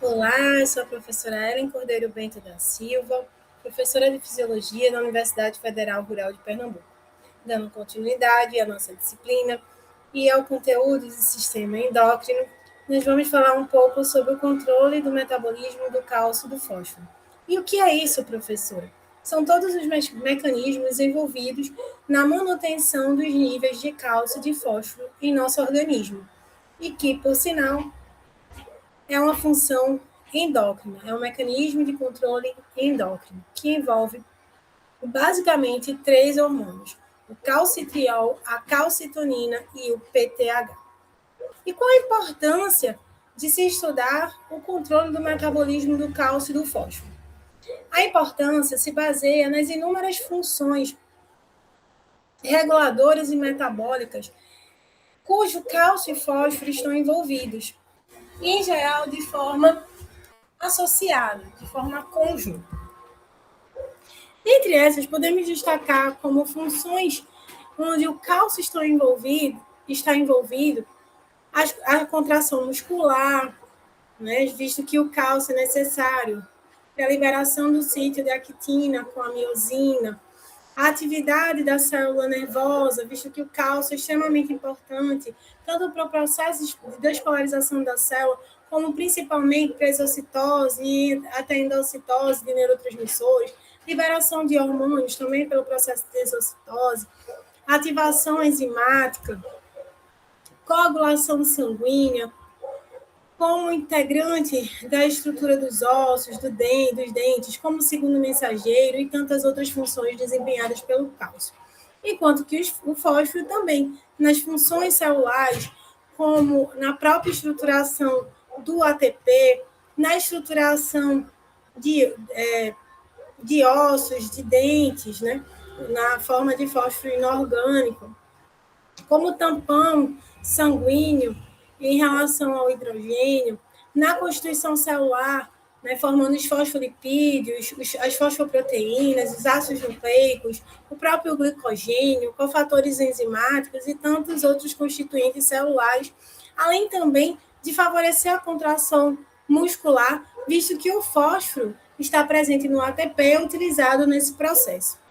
Olá, eu sou a professora Ellen Cordeiro Bento da Silva, professora de Fisiologia da Universidade Federal Rural de Pernambuco, dando continuidade à nossa disciplina e ao conteúdo do sistema endócrino. Nós vamos falar um pouco sobre o controle do metabolismo do cálcio e do fósforo. E o que é isso, professora? São todos os mecanismos envolvidos na manutenção dos níveis de cálcio e de fósforo em nosso organismo, e que, por sinal, é uma função endócrina, é um mecanismo de controle endócrino, que envolve basicamente três hormônios: o calcitriol, a calcitonina e o PTH. E qual a importância de se estudar o controle do metabolismo do cálcio e do fósforo? A importância se baseia nas inúmeras funções reguladoras e metabólicas cujo cálcio e fósforo estão envolvidos, em geral de forma associada, de forma conjunta. Entre essas, podemos destacar como funções onde o cálcio está envolvido a contração muscular, né, visto que o cálcio é necessário para a liberação do sítio da actina com a miosina, a atividade da célula nervosa, visto que o cálcio é extremamente importante, tanto para o processo de despolarização da célula, como principalmente para a exocitose e até endocitose de neurotransmissores, liberação de hormônios também pelo processo de exocitose, ativação enzimática, coagulação sanguínea, como integrante da estrutura dos ossos, dos dentes, como segundo mensageiro e tantas outras funções desempenhadas pelo cálcio. Enquanto que o fósforo também, nas funções celulares, como na própria estruturação do ATP, na estruturação de ossos, de dentes, né? Na forma de fósforo inorgânico, como tampão sanguíneo em relação ao hidrogênio, na constituição celular, né, formando os fosfolipídios, as fosfoproteínas, os ácidos nucleicos, o próprio glicogênio, cofatores enzimáticos e tantos outros constituintes celulares, além também de favorecer a contração muscular, visto que o fósforo está presente no ATP utilizado nesse processo.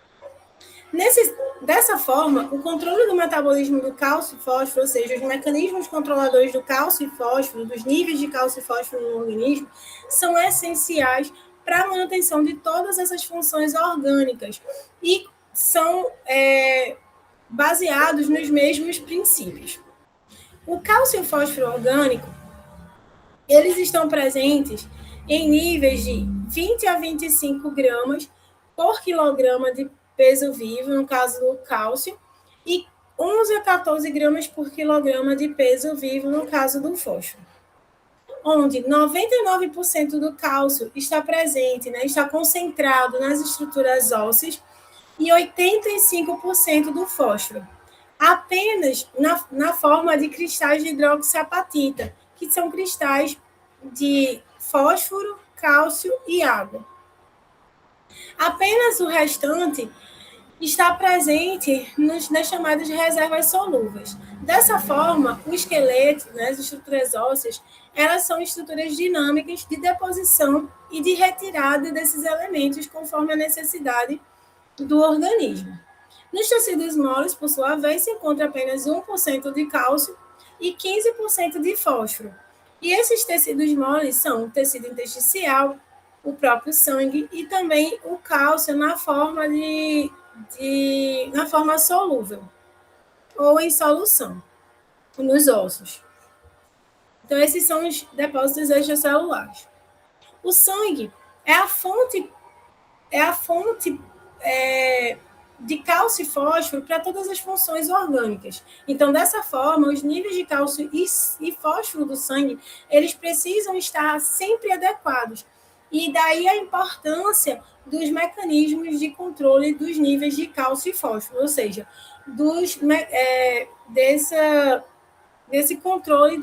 Dessa forma, o controle do metabolismo do cálcio e fósforo, ou seja, os mecanismos controladores do cálcio e fósforo, dos níveis de cálcio e fósforo no organismo, são essenciais para a manutenção de todas essas funções orgânicas e são baseados nos mesmos princípios. O cálcio e o fósforo orgânico, eles estão presentes em níveis de 20 a 25 gramas por quilograma de peso vivo, no caso do cálcio, e 11 a 14 gramas por quilograma de peso vivo, no caso do fósforo. Onde 99% do cálcio está presente, né, está concentrado nas estruturas ósseas, e 85% do fósforo apenas na forma de cristais de hidroxiapatita, que são cristais de fósforo, cálcio e água. Apenas o restante está presente nas chamadas reservas solúveis. Dessa forma, o esqueleto, né, as estruturas ósseas, elas são estruturas dinâmicas de deposição e de retirada desses elementos conforme a necessidade do organismo. Nos tecidos moles, por sua vez, se encontra apenas 1% de cálcio e 15% de fósforo. E esses tecidos moles são o tecido intersticial, o próprio sangue e também o cálcio na forma na forma solúvel ou em solução nos ossos. Então, esses são os depósitos extracelulares. O sangue é a fonte de cálcio e fósforo para todas as funções orgânicas. Então, dessa forma, os níveis de cálcio e fósforo do sangue, eles precisam estar sempre adequados. E daí a importância dos mecanismos de controle dos níveis de cálcio e fósforo, ou seja, desse controle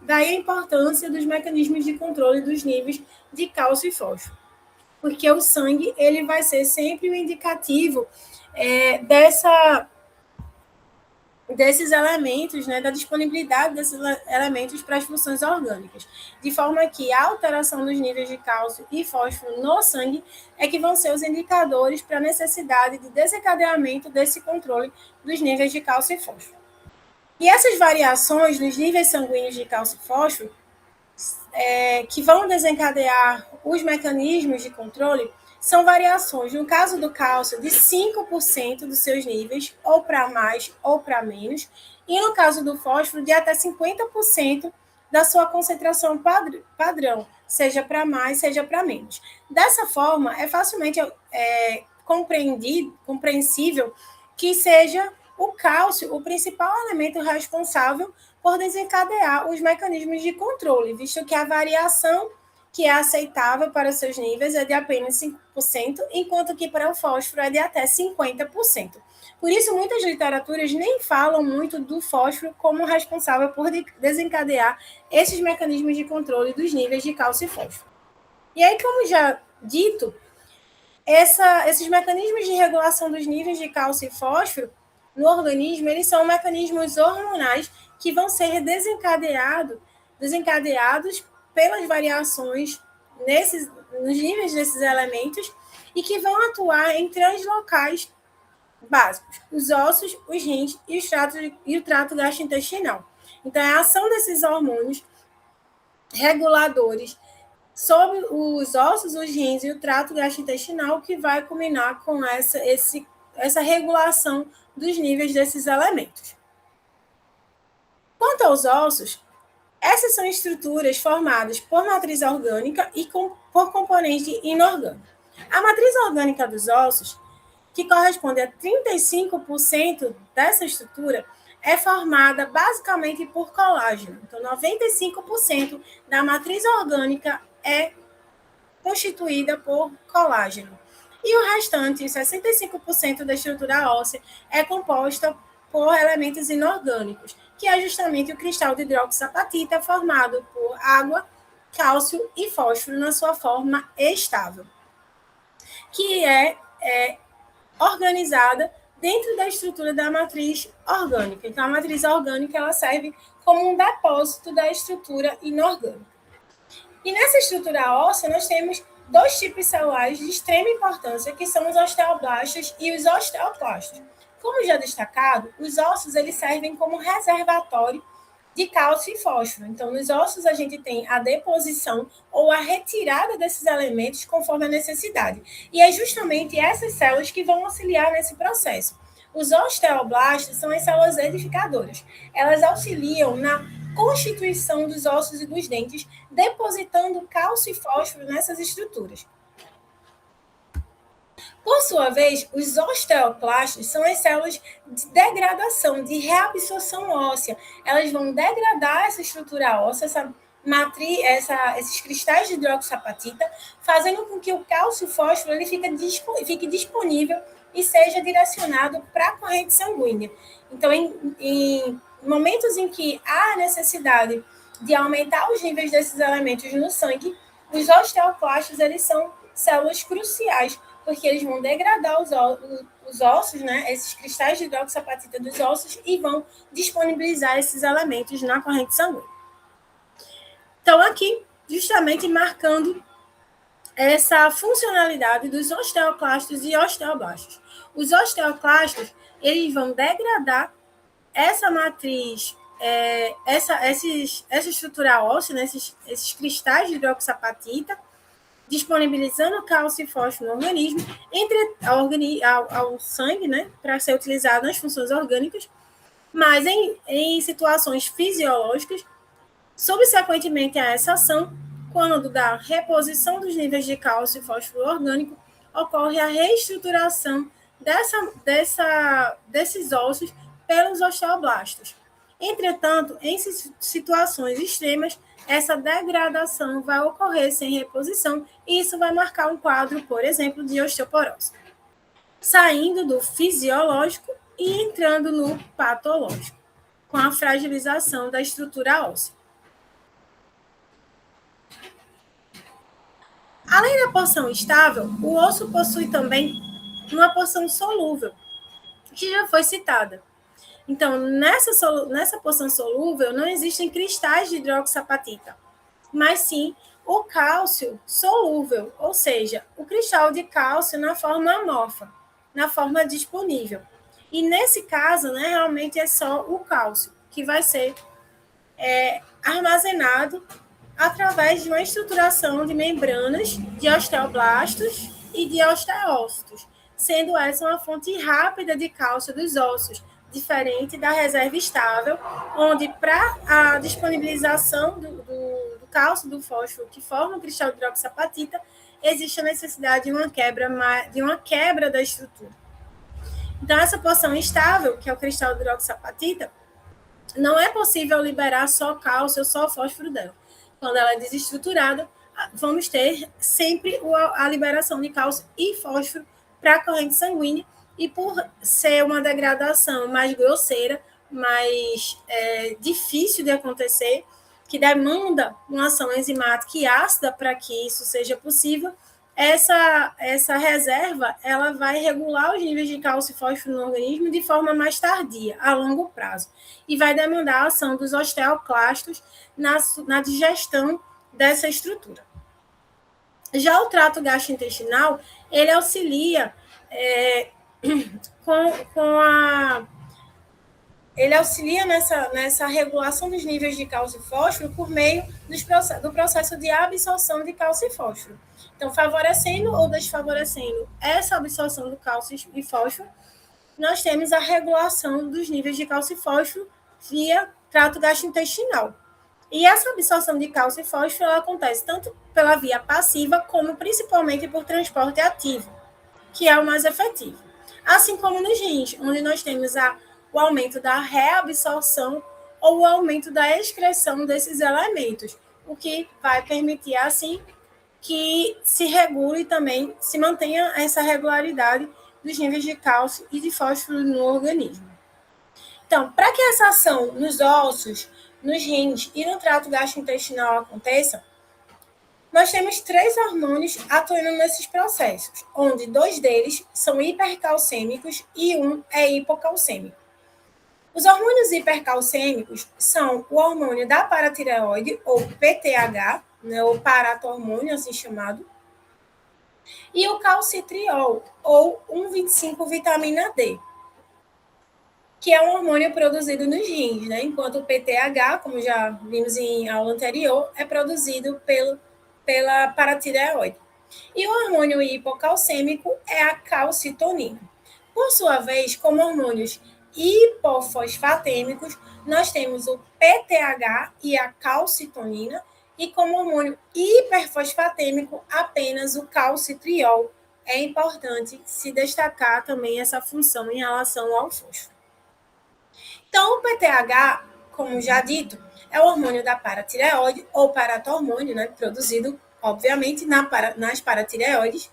daí a importância dos mecanismos de controle dos níveis de cálcio e fósforo. Porque o sangue ele vai ser sempre o indicativo desses elementos, né, da disponibilidade desses elementos para as funções orgânicas, de forma que a alteração dos níveis de cálcio e fósforo no sangue é que vão ser os indicadores para a necessidade de desencadeamento desse controle dos níveis de cálcio e fósforo. E essas variações nos níveis sanguíneos de cálcio e fósforo, que vão desencadear os mecanismos de controle, são variações, no caso do cálcio, de 5% dos seus níveis, ou para mais ou para menos, e no caso do fósforo, de até 50% da sua concentração padrão, seja para mais, seja para menos. Dessa forma, é facilmente compreensível que seja o cálcio o principal elemento responsável por desencadear os mecanismos de controle, visto que a variação que é aceitável para seus níveis é de apenas 5%, enquanto que para o fósforo é de até 50%. Por isso, muitas literaturas nem falam muito do fósforo como responsável por desencadear esses mecanismos de controle dos níveis de cálcio e fósforo. E aí, como já dito, esses mecanismos de regulação dos níveis de cálcio e fósforo no organismo, eles são mecanismos hormonais que vão ser desencadeados pelas variações nos níveis desses elementos e que vão atuar em três locais básicos: os ossos, os rins e o trato gastrointestinal. Então, é a ação desses hormônios reguladores sobre os ossos, os rins e o trato gastrointestinal que vai culminar com essa regulação dos níveis desses elementos. Quanto aos ossos, essas são estruturas formadas por matriz orgânica e por componente inorgânico. A matriz orgânica dos ossos, que corresponde a 35% dessa estrutura, é formada basicamente por colágeno. Então, 95% da matriz orgânica é constituída por colágeno. E o restante, 65% da estrutura óssea, é composta por elementos inorgânicos, que é justamente o cristal de hidroxiapatita formado por água, cálcio e fósforo na sua forma estável, que é organizada dentro da estrutura da matriz orgânica. Então, a matriz orgânica ela serve como um depósito da estrutura inorgânica. E nessa estrutura óssea, nós temos dois tipos celulares de extrema importância, que são os osteoblastos e os osteoclastos. Como já destacado, os ossos eles servem como reservatório de cálcio e fósforo. Então, nos ossos, a gente tem a deposição ou a retirada desses elementos conforme a necessidade. E é justamente essas células que vão auxiliar nesse processo. Os osteoblastos são as células edificadoras. Elas auxiliam na constituição dos ossos e dos dentes, depositando cálcio e fósforo nessas estruturas. Por sua vez, os osteoclastos são as células de degradação, de reabsorção óssea. Elas vão degradar essa estrutura óssea, esses cristais de hidroxiapatita, fazendo com que o cálcio e o fósforo ele fique disponível e seja direcionado para a corrente sanguínea. Então, em momentos em que há necessidade de aumentar os níveis desses elementos no sangue, os osteoclastos eles são células cruciais, porque eles vão degradar os ossos, né, esses cristais de hidroxiapatita dos ossos, e vão disponibilizar esses elementos na corrente sanguínea. Então, aqui, justamente marcando essa funcionalidade dos osteoclastos e osteoblastos. Os osteoclastos, eles vão degradar essa matriz, essa estrutura óssea, né, esses cristais de hidroxiapatita, disponibilizando cálcio e fósforo no organismo, ao sangue, né, para ser utilizado nas funções orgânicas, mas em situações fisiológicas, subsequentemente a essa ação, quando da reposição dos níveis de cálcio e fósforo orgânico, ocorre a reestruturação desses ossos pelos osteoblastos. Entretanto, em situações extremas, essa degradação vai ocorrer sem reposição e isso vai marcar um quadro, por exemplo, de osteoporose, saindo do fisiológico e entrando no patológico, com a fragilização da estrutura óssea. Além da porção estável, o osso possui também uma porção solúvel, que já foi citada. Então, nessa porção solúvel, não existem cristais de hidroxapatita, mas sim o cálcio solúvel, ou seja, o cristal de cálcio na forma amorfa, na forma disponível. E nesse caso, né, realmente é só o cálcio que vai ser armazenado através de uma estruturação de membranas de osteoblastos e de osteócitos, sendo essa uma fonte rápida de cálcio dos ossos, diferente da reserva estável, onde para a disponibilização do cálcio do fósforo que forma o cristal de hidroxapatita, existe a necessidade de uma quebra da estrutura. Então, essa porção estável, que é o cristal de hidroxapatita, não é possível liberar só cálcio ou só fósforo dela. Quando ela é desestruturada, vamos ter sempre a liberação de cálcio e fósforo para a corrente sanguínea, e por ser uma degradação mais grosseira, mais difícil de acontecer, que demanda uma ação enzimática e ácida para que isso seja possível, essa reserva ela vai regular os níveis de cálcio e fósforo no organismo de forma mais tardia, a longo prazo, e vai demandar a ação dos osteoclastos na digestão dessa estrutura. Já o trato gastrointestinal, ele auxilia ele auxilia nessa regulação dos níveis de cálcio e fósforo por meio do processo de absorção de cálcio e fósforo. Então, favorecendo ou desfavorecendo essa absorção do cálcio e fósforo, nós temos a regulação dos níveis de cálcio e fósforo via trato gastrointestinal. E essa absorção de cálcio e fósforo ela acontece tanto pela via passiva, como principalmente por transporte ativo, que é o mais efetivo. Assim como nos rins, onde nós temos o aumento da reabsorção ou o aumento da excreção desses elementos, o que vai permitir, assim, que se regule e também se mantenha essa regularidade dos níveis de cálcio e de fósforo no organismo. Então, para que essa ação nos ossos, nos rins e no trato gastrointestinal aconteça, nós temos 3 hormônios atuando nesses processos, onde 2 deles são hipercalcêmicos e um é hipocalcêmico. Os hormônios hipercalcêmicos são o hormônio da paratireoide, ou PTH, né, ou paratormônio, assim chamado, e o calcitriol, ou 1,25-vitamina D, que é um hormônio produzido nos rins, né, enquanto o PTH, como já vimos em aula anterior, é produzido pela paratireoide. E o hormônio hipocalcêmico é a calcitonina. Por sua vez, como hormônios hipofosfatêmicos, nós temos o PTH e a calcitonina, e como hormônio hiperfosfatêmico, apenas o calcitriol. É importante se destacar também essa função em relação ao fósforo. Então, o PTH, como já dito, é o hormônio da paratireoide, ou paratormônio, né, produzido, obviamente, nas paratireoides.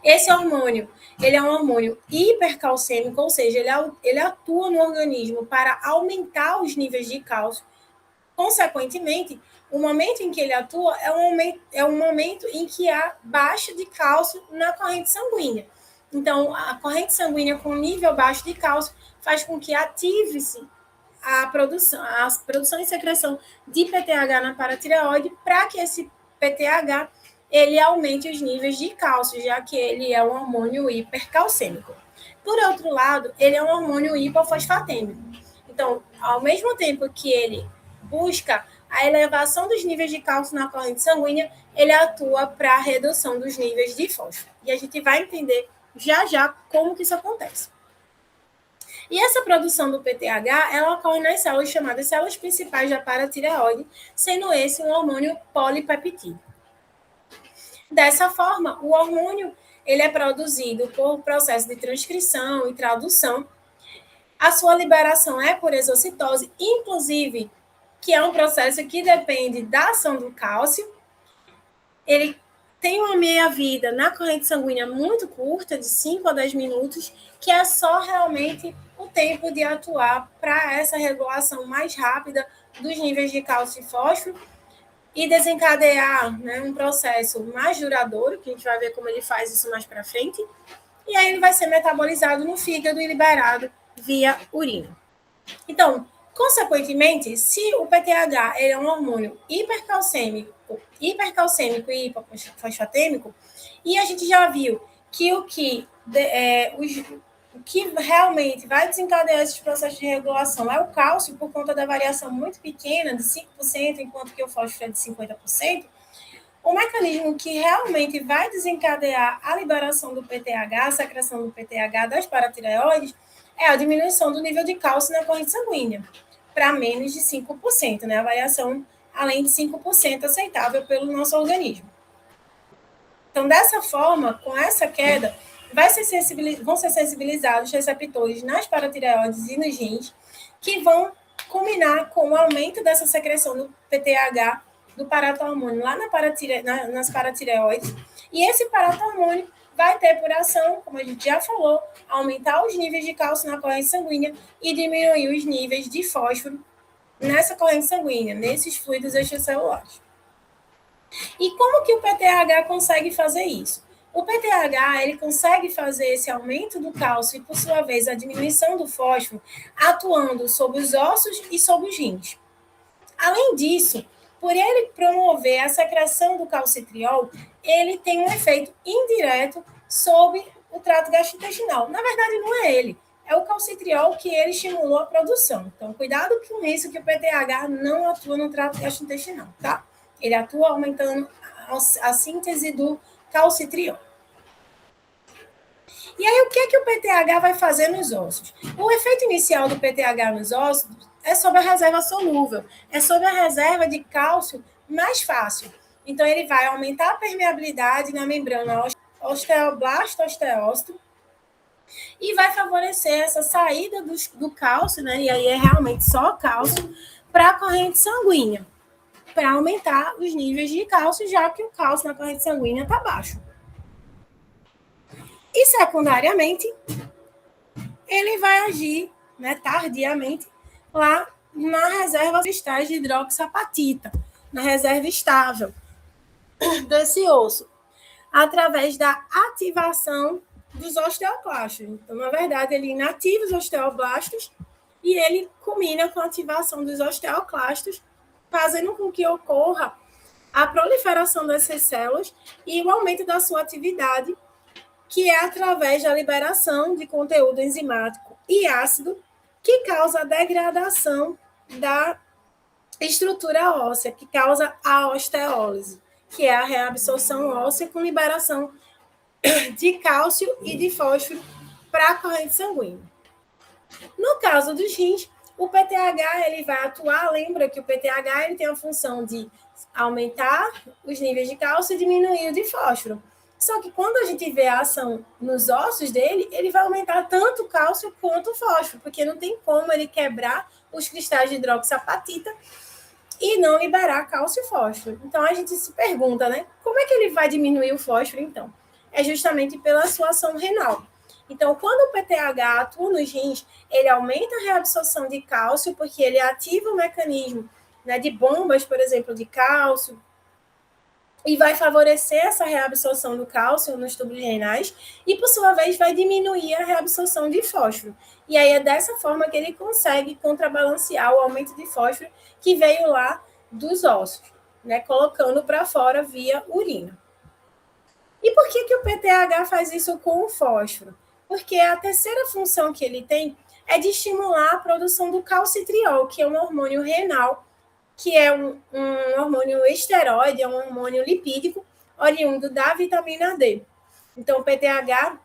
Esse hormônio, ele é um hormônio hipercalcêmico, ou seja, ele atua no organismo para aumentar os níveis de cálcio. Consequentemente, o momento em que ele atua é um momento em que há baixa de cálcio na corrente sanguínea. Então, a corrente sanguínea com nível baixo de cálcio faz com que ative-se a produção e secreção de PTH na paratireoide, para que esse PTH ele aumente os níveis de cálcio, já que ele é um hormônio hipercalcêmico. Por outro lado, ele é um hormônio hipofosfatêmico. Então, ao mesmo tempo que ele busca a elevação dos níveis de cálcio na corrente sanguínea, ele atua para a redução dos níveis de fósforo. E a gente vai entender já como que isso acontece. E essa produção do PTH, ela ocorre nas células chamadas células principais da paratireoide, sendo esse um hormônio polipeptídeo. Dessa forma, o hormônio ele é produzido por processo de transcrição e tradução. A sua liberação é por exocitose, inclusive, que é um processo que depende da ação do cálcio. Ele tem uma meia-vida na corrente sanguínea muito curta, de 5 a 10 minutos, que é só realmente o tempo de atuar para essa regulação mais rápida dos níveis de cálcio e fósforo e desencadear, né, um processo mais duradouro, que a gente vai ver como ele faz isso mais para frente, e aí ele vai ser metabolizado no fígado e liberado via urina. Então, consequentemente, se o PTH é um hormônio hipercalcêmico e hipofosfatêmico, e a gente já viu que o que realmente vai desencadear esses processos de regulação é o cálcio, por conta da variação muito pequena, de 5%, enquanto que o fósforo é de 50%, o mecanismo que realmente vai desencadear a liberação do PTH, a secreção do PTH das paratireoides, é a diminuição do nível de cálcio na corrente sanguínea, para menos de 5%, né? A variação além de 5% aceitável pelo nosso organismo. Então, dessa forma, com essa queda, vão ser sensibilizados receptores nas paratireoides e nos rins, que vão combinar com o aumento dessa secreção do PTH, do paratormônio, lá nas paratireoides, e esse paratormônio vai ter por ação, como a gente já falou, aumentar os níveis de cálcio na corrente sanguínea e diminuir os níveis de fósforo nessa corrente sanguínea, nesses fluidos extracelulares. E como que o PTH consegue fazer isso? O PTH ele consegue fazer esse aumento do cálcio e, por sua vez, a diminuição do fósforo, atuando sobre os ossos e sobre os rins. Além disso, por ele promover a secreção do calcitriol, ele tem um efeito indireto sobre o trato gastrointestinal. Na verdade, não é ele, é o calcitriol que ele estimulou a produção. Então, cuidado com isso, que o PTH não atua no trato gastrointestinal, tá? Ele atua aumentando a síntese do calcitriol. E aí, o que o PTH vai fazer nos ossos? O efeito inicial do PTH nos ossos é sobre a reserva solúvel, é sobre a reserva de cálcio mais fácil. Então, ele vai aumentar a permeabilidade na membrana osteoblasto-osteócito e vai favorecer essa saída do cálcio, né? E aí é realmente só cálcio, para a corrente sanguínea, para aumentar os níveis de cálcio, já que o cálcio na corrente sanguínea está baixo. E, secundariamente, ele vai agir, né, tardiamente, lá na reserva cristais de hidroxapatita, na reserva estável desse osso, através da ativação dos osteoclastos. Então, na verdade, ele inativa os osteoblastos e ele combina com a ativação dos osteoclastos, fazendo com que ocorra a proliferação dessas células e o aumento da sua atividade, que é através da liberação de conteúdo enzimático e ácido, que causa a degradação da estrutura óssea, que causa a osteólise, que é a reabsorção óssea com liberação de cálcio e de fósforo para a corrente sanguínea. No caso dos rins, o PTH ele vai atuar, lembra que o PTH ele tem a função de aumentar os níveis de cálcio e diminuir o de fósforo. Só que quando a gente vê a ação nos ossos dele, ele vai aumentar tanto o cálcio quanto o fósforo, porque não tem como ele quebrar os cristais de hidroxapatita e não liberar cálcio e fósforo. Então, a gente se pergunta, né? Como é que ele vai diminuir o fósforo, então? É justamente pela sua ação renal. Então, quando o PTH atua nos rins, ele aumenta a reabsorção de cálcio, porque ele ativa o mecanismo, né, de bombas, por exemplo, de cálcio, e vai favorecer essa reabsorção do cálcio nos tubos renais e, por sua vez, vai diminuir a reabsorção de fósforo. E aí é dessa forma que ele consegue contrabalancear o aumento de fósforo que veio lá dos ossos, né, colocando para fora via urina. E por que o PTH faz isso com o fósforo? Porque a terceira função que ele tem é de estimular a produção do calcitriol, que é um hormônio renal, que é um hormônio esteroide, é um hormônio lipídico, oriundo da vitamina D. Então, o PTH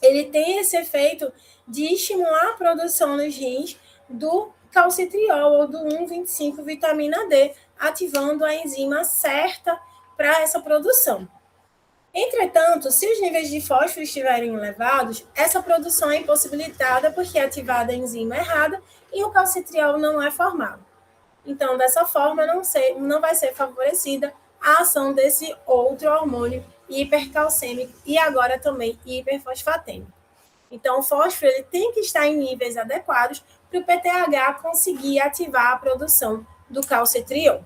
ele tem esse efeito de estimular a produção nos rins do calcitriol, ou do 1,25 vitamina D, ativando a enzima certa para essa produção. Entretanto, se os níveis de fósforo estiverem elevados, essa produção é impossibilitada porque é ativada a enzima errada e o calcitriol não é formado. Então, dessa forma, não vai ser favorecida a ação desse outro hormônio hipercalcêmico e agora também hiperfosfatêmico. Então, o fósforo ele tem que estar em níveis adequados para o PTH conseguir ativar a produção do calcitriol.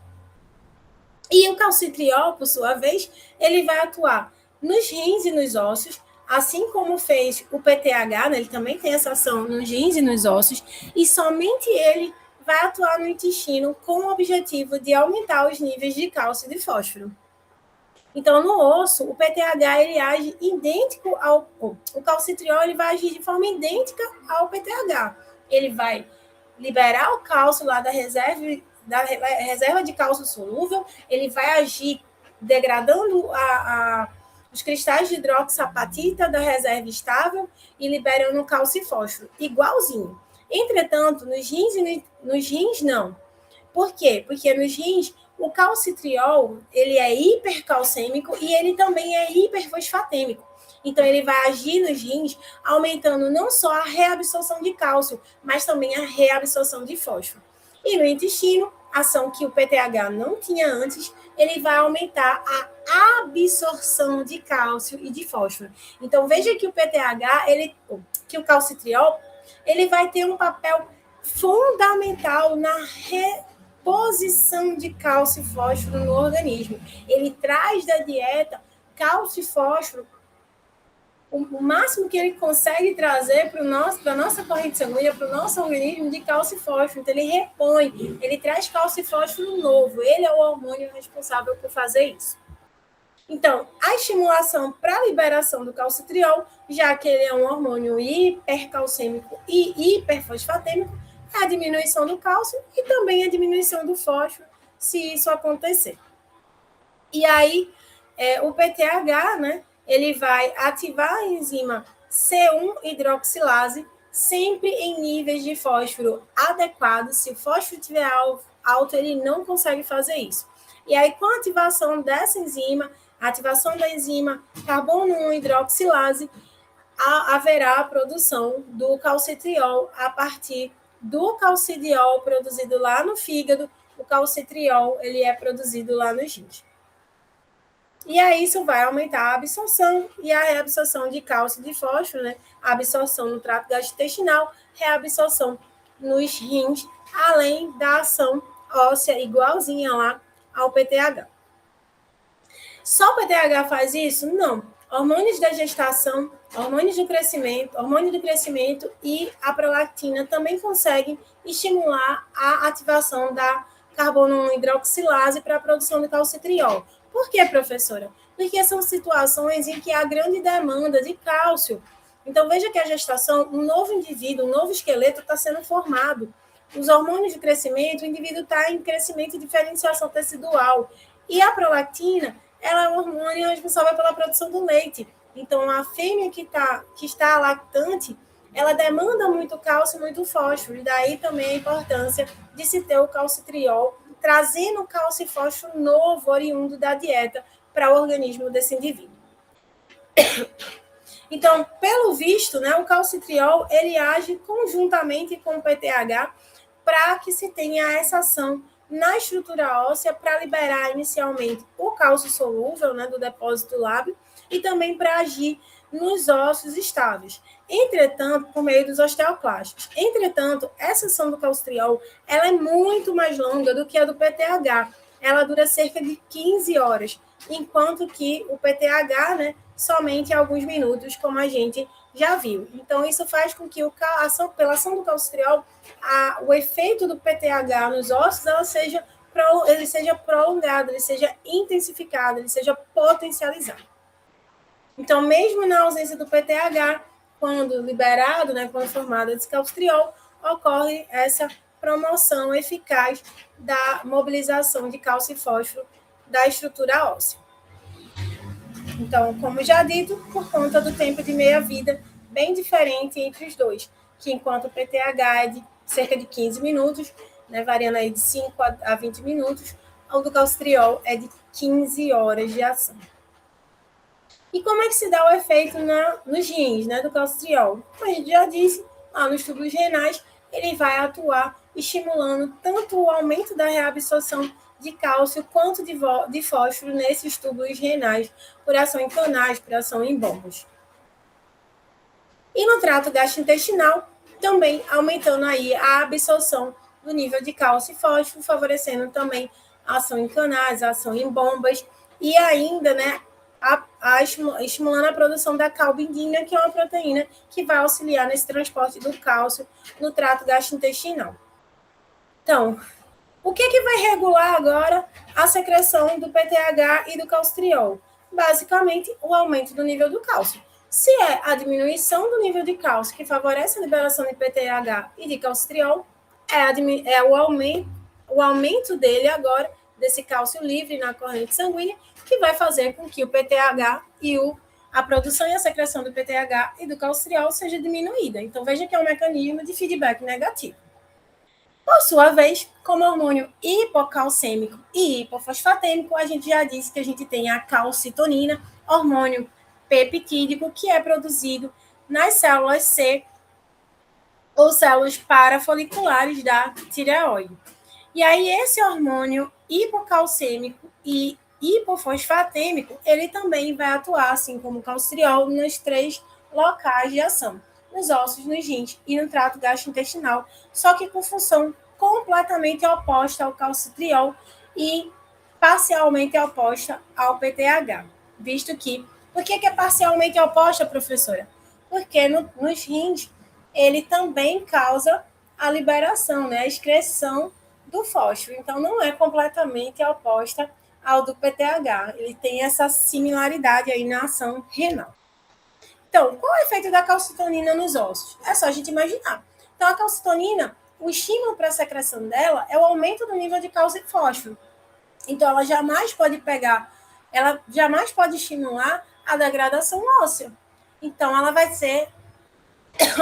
E o calcitriol, por sua vez, ele vai atuar nos rins e nos ossos, assim como fez o PTH, né, ele também tem essa ação nos rins e nos ossos, e somente ele vai atuar no intestino com o objetivo de aumentar os níveis de cálcio e de fósforo. Então, no osso, o PTH ele age idêntico ao... O calcitriol ele vai agir de forma idêntica ao PTH. Ele vai liberar o cálcio lá da reserva de cálcio solúvel, ele vai agir degradando os cristais de hidroxapatita da reserva estável e liberando cálcio e fósforo, igualzinho. Entretanto, nos rins não. Por quê? Porque nos rins o calcitriol ele é hipercalcêmico e ele também é hiperfosfatêmico. Então, ele vai agir nos rins, aumentando não só a reabsorção de cálcio, mas também a reabsorção de fósforo. E no intestino, ação que o PTH não tinha antes, ele vai aumentar a absorção de cálcio e de fósforo. Então, veja que o PTH, que o calcitriol, ele vai ter um papel fundamental na reposição de cálcio e fósforo no organismo. Ele traz da dieta cálcio e fósforo o máximo que ele consegue trazer para a nossa corrente sanguínea, para o nosso organismo de cálcio e fósforo. Então, ele repõe, ele traz cálcio e fósforo novo. Ele é o hormônio responsável por fazer isso. Então, a estimulação para a liberação do calcitriol, já que ele é um hormônio hipercalcêmico e hiperfosfatêmico, é a diminuição do cálcio e também a diminuição do fósforo, se isso acontecer. E aí, o PTH, né, ele vai ativar a enzima C1-hidroxilase sempre em níveis de fósforo adequados. Se o fósforo estiver alto, ele não consegue fazer isso. E aí, com a ativação dessa enzima, a ativação da enzima carbono 1 hidroxilase, haverá a produção do calcitriol a partir do calcidiol produzido lá no fígado. O calcitriol ele é produzido lá nos rins. E aí isso vai aumentar a absorção e a reabsorção de cálcio e de fósforo, né? A absorção no trato gastrointestinal, reabsorção nos rins, além da ação óssea igualzinha lá ao PTH. Só o PTH faz isso? Não. Hormônios da gestação, hormônio do crescimento e a prolactina também conseguem estimular a ativação da carbono 1 hidroxilase para a produção de calcitriol. Por quê, professora? Porque são situações em que há grande demanda de cálcio. Então, veja que a gestação, um novo indivíduo, um novo esqueleto está sendo formado. Os hormônios de crescimento, o indivíduo está em crescimento e diferenciação tecidual. E a prolactina, ela é um hormônio responsável pela produção do leite. Então, a fêmea que está lactante, ela demanda muito cálcio, muito fósforo. E daí também a importância de se ter o calcitriol, trazendo cálcio e fósforo novo, oriundo da dieta, para o organismo desse indivíduo. Então, pelo visto, né, o calcitriol, ele age conjuntamente com o PTH para que se tenha essa ação na estrutura óssea para liberar inicialmente o cálcio solúvel, né, do depósito lábio, e também para agir nos ossos estáveis. Entretanto, por meio dos osteoclastos. Entretanto, essa ação do calcitriol, ela é muito mais longa do que a do PTH. Ela dura cerca de 15 horas, enquanto que o PTH, né, somente alguns minutos, como a gente já viu. Então, isso faz com que pela ação do calcitriol, o efeito do PTH nos ossos ele seja prolongado, ele seja intensificado, ele seja potencializado. Então, mesmo na ausência do PTH, quando liberado, né, quando formado esse calcitriol, ocorre essa promoção eficaz da mobilização de cálcio e fósforo da estrutura óssea. Então, como já dito, por conta do tempo de meia-vida bem diferente entre os dois, que enquanto o PTH é de cerca de 15 minutos, né, variando aí de 5 a 20 minutos, o do calcitriol é de 15 horas de ação. E como é que se dá o efeito nos rins, né, do calcitriol? Como a gente já disse, lá nos tubos renais, ele vai atuar estimulando tanto o aumento da reabsorção de cálcio quanto de fósforo nesses tubos renais, por ação em canais, por ação em bombas. E no trato gastrointestinal, também aumentando aí a absorção do nível de cálcio e fósforo, favorecendo também a ação em canais, a ação em bombas, e ainda, né, estimulando a produção da calbindina, que é uma proteína que vai auxiliar nesse transporte do cálcio no trato gastrointestinal. Então, o que vai regular agora a secreção do PTH e do calcitriol? Basicamente, o aumento do nível do cálcio. Se é a diminuição do nível de cálcio que favorece a liberação de PTH e de calcitriol, é o aumento dele agora, desse cálcio livre na corrente sanguínea, que vai fazer com que o PTH e a produção e a secreção do PTH e do calcitriol seja diminuída. Então, veja que é um mecanismo de feedback negativo. Por sua vez, como hormônio hipocalcêmico e hipofosfatêmico, a gente já disse que a gente tem a calcitonina, hormônio peptídico, que é produzido nas células C ou células parafoliculares da tireoide. E aí, esse hormônio hipocalcêmico e hipofosfatêmico, ele também vai atuar, assim como o calcitriol, nos 3 locais de ação: nos ossos, nos rins e no trato gastrointestinal, só que com função completamente oposta ao calcitriol e parcialmente oposta ao PTH. Visto que... Por que é parcialmente oposta, professora? Porque nos rins ele também causa a liberação, né, a excreção do fósforo. Então, não é completamente oposta ao do PTH. Ele tem essa similaridade aí na ação renal. Então, qual é o efeito da calcitonina nos ossos? É só a gente imaginar. Então, a calcitonina, o estímulo para a secreção dela é o aumento do nível de cálcio e fósforo. Então, ela jamais pode estimular a degradação óssea. Então, ela vai ser,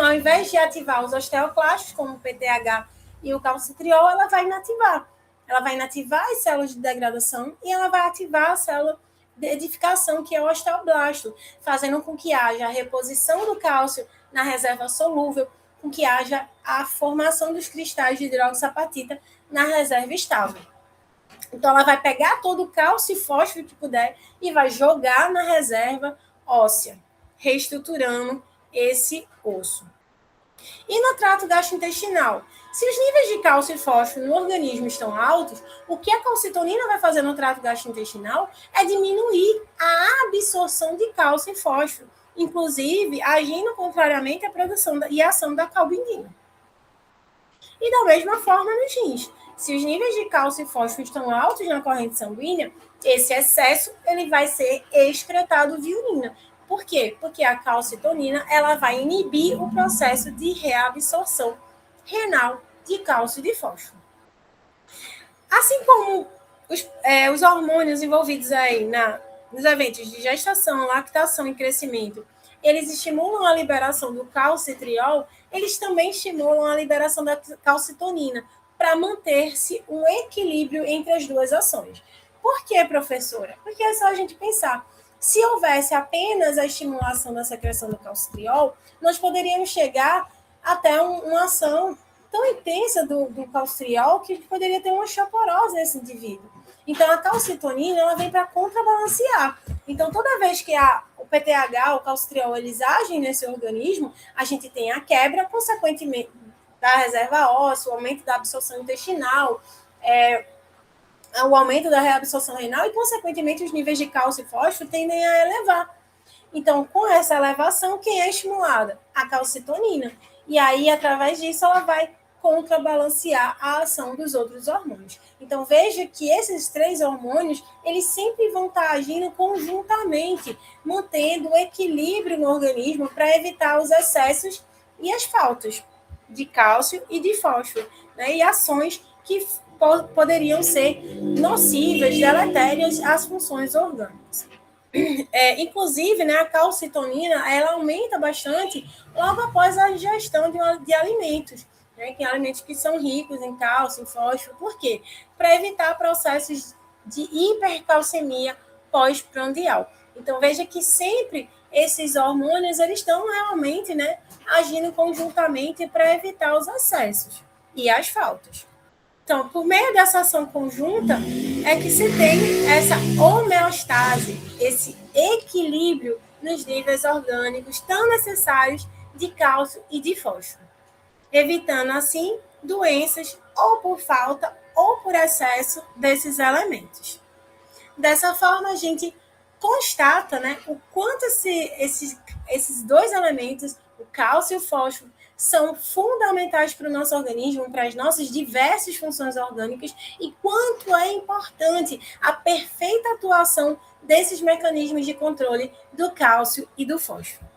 ao invés de ativar os osteoclastos, como o PTH e o calcitriol, ela vai inativar. Ela vai inativar as células de degradação e ela vai ativar a célula de edificação, que é o osteoblasto, fazendo com que haja a reposição do cálcio na reserva solúvel, com que haja a formação dos cristais de hidroxapatita na reserva estável. Então, ela vai pegar todo o cálcio e fósforo que puder e vai jogar na reserva óssea, reestruturando esse osso. E no trato gastrointestinal? Se os níveis de cálcio e fósforo no organismo estão altos, o que a calcitonina vai fazer no trato gastrointestinal é diminuir a absorção de cálcio e fósforo, inclusive agindo contrariamente à produção e ação da calbindina. E da mesma forma nos rins. Se os níveis de cálcio e fósforo estão altos na corrente sanguínea, esse excesso ele vai ser excretado via urina. Por quê? Porque a calcitonina ela vai inibir o processo de reabsorção renal de cálcio e de fósforo. Assim como os hormônios envolvidos aí nos eventos de gestação, lactação e crescimento, eles estimulam a liberação do calcitriol, eles também estimulam a liberação da calcitonina, para manter-se um equilíbrio entre as duas ações. Por quê, professora? Porque é só a gente pensar. Se houvesse apenas a estimulação da secreção do calcitriol, nós poderíamos chegar até uma ação tão intensa do calcitriol que poderia ter uma osteoporose nesse indivíduo. Então, a calcitonina ela vem para contrabalancear. Então, toda vez que o PTH, o calcitriol, eles agem nesse organismo, a gente tem a quebra, consequentemente, da reserva óssea, o aumento da absorção intestinal, o aumento da reabsorção renal e, consequentemente, os níveis de cálcio e fósforo tendem a elevar. Então, com essa elevação, quem é estimulada? A calcitonina. E aí, através disso, ela vai contrabalancear a ação dos outros hormônios. Então, veja que esses 3 hormônios, eles sempre vão estar agindo conjuntamente, mantendo o equilíbrio no organismo para evitar os excessos e as faltas de cálcio e de fósforo, né? E ações que poderiam ser nocivas, deletérias às funções orgânicas. Inclusive, né, a calcitonina ela aumenta bastante logo após a ingestão de alimentos, né, que alimentos que são ricos em cálcio, em fósforo. Por quê? Para evitar processos de hipercalcemia pós-prandial. Então, veja que sempre esses hormônios eles estão realmente, né, agindo conjuntamente para evitar os excessos e as faltas. Então, por meio dessa ação conjunta, é que se tem essa homeostase, esse equilíbrio nos níveis orgânicos tão necessários de cálcio e de fósforo, evitando, assim, doenças ou por falta ou por excesso desses elementos. Dessa forma, a gente constata, né, o quanto esses dois elementos, o cálcio e o fósforo, são fundamentais para o nosso organismo, para as nossas diversas funções orgânicas, e quanto é importante a perfeita atuação desses mecanismos de controle do cálcio e do fósforo.